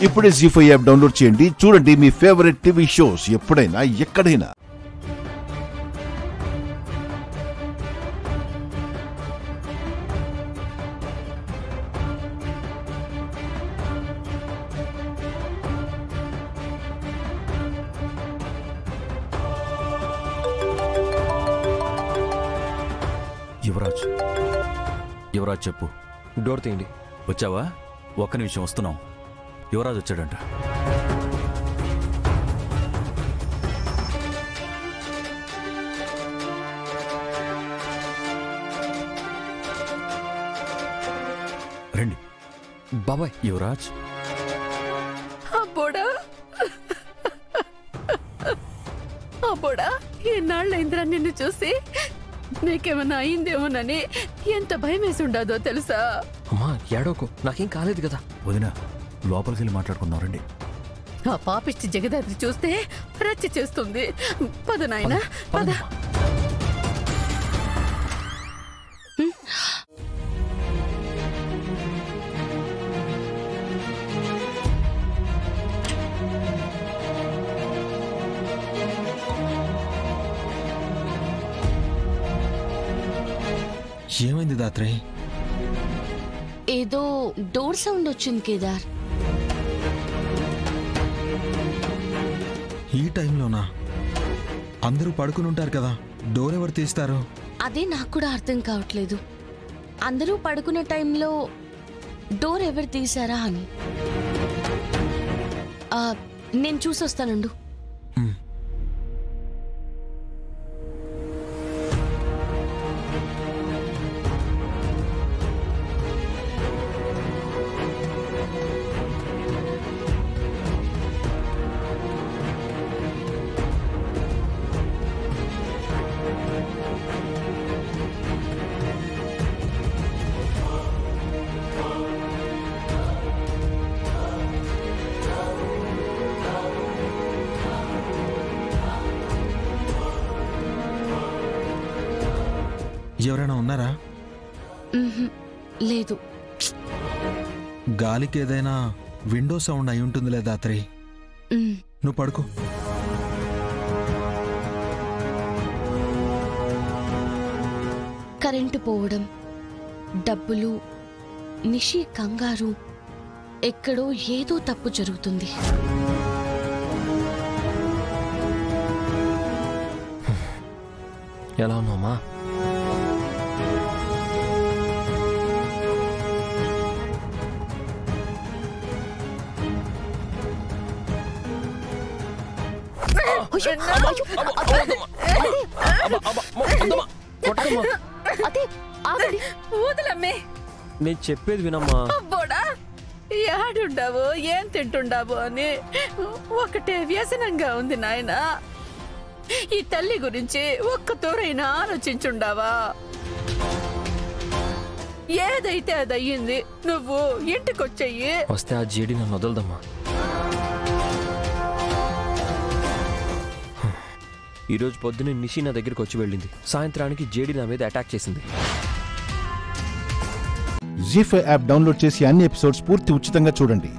ఇప్పుడే జీ5 app download చేయండి. చూడండి మీ ఫేవరెట్ టీవీ షోస్ ఎప్పుడైనా ఎక్కడైనా. యువరాజ్ చెప్పు. డోర్ తీయండి. వచ్చావా? ఒక్క నిమిషం వస్తున్నాం. యువరాజ్ వచ్చాడంట. రండి. బాబాయ్. యువరాజ్. అబ్బోడా ఎన్నాళ్ళైందిరా నిన్ను చూసి. నీకేమన్నా అయిందేమోనని ఎంత భయం వేసి ఉండదో తెలుసా? అమ్మా ఏడోకు, నాకేం కాలేదు కదా. వదినా, లోపలికి వెళ్ళి మాట్లాడుకుందాం రండి. ఆ పాపిష్టి జగదాత్రి చూస్తే రచ్చ చేస్తుంది. పద నాయనా పద. ఏమైంది దాత్రి? ఏదో డోర్ సౌండ్ వచ్చింది కేదార్. ఈ టైంలోనా? అందరూ పడుకుని ఉంటారు కదా, డోర్ ఎవరు తీస్తారు? అదే నాకు కూడా అర్థం కావట్లేదు. అందరూ పడుకున్న టైంలో డోర్ ఎవరు తీసారా అని. నేను చూసొస్తానుండు. ఎవరైనా ఉన్నారా? లేదు. గాలికి ఏదైనా విండో సౌండ్ అయి ఉంటుంది లేదా దాత్రి? నువ్వు పడుకో. కరెంటు పోవడం, డబ్బులు, నిషి కంగారు, ఎక్కడో ఏదో తప్పు జరుగుతుంది. ఎలా ఉన్నామా? నేను చెప్పేది వినమ్మా. అబ్బోడా ఏడుండావు, ఏం తింటుండావు అని ఒకటే వ్యసనంగా ఉంది నాయనా. ఈ తల్లి గురించి ఒక్క తోరైనా ఆలోచించుండావా? ఏదైతే అది అయ్యింది. నువ్వు ఇంటికొచ్చెయ్యి. వస్తే ఆ జేడి నన్ను వదలదమ్మా. ఈరోజు పొద్దున్నే నిషి నా దగ్గరికి వచ్చి వెళ్ళింది. సాయంత్రానికి జేడి నా మీద అటాక్ చేసింది. జీ5 యాప్ డౌన్లోడ్ చేసి అన్ని ఎపిసోడ్స్ పూర్తి ఉచితంగా చూడండి.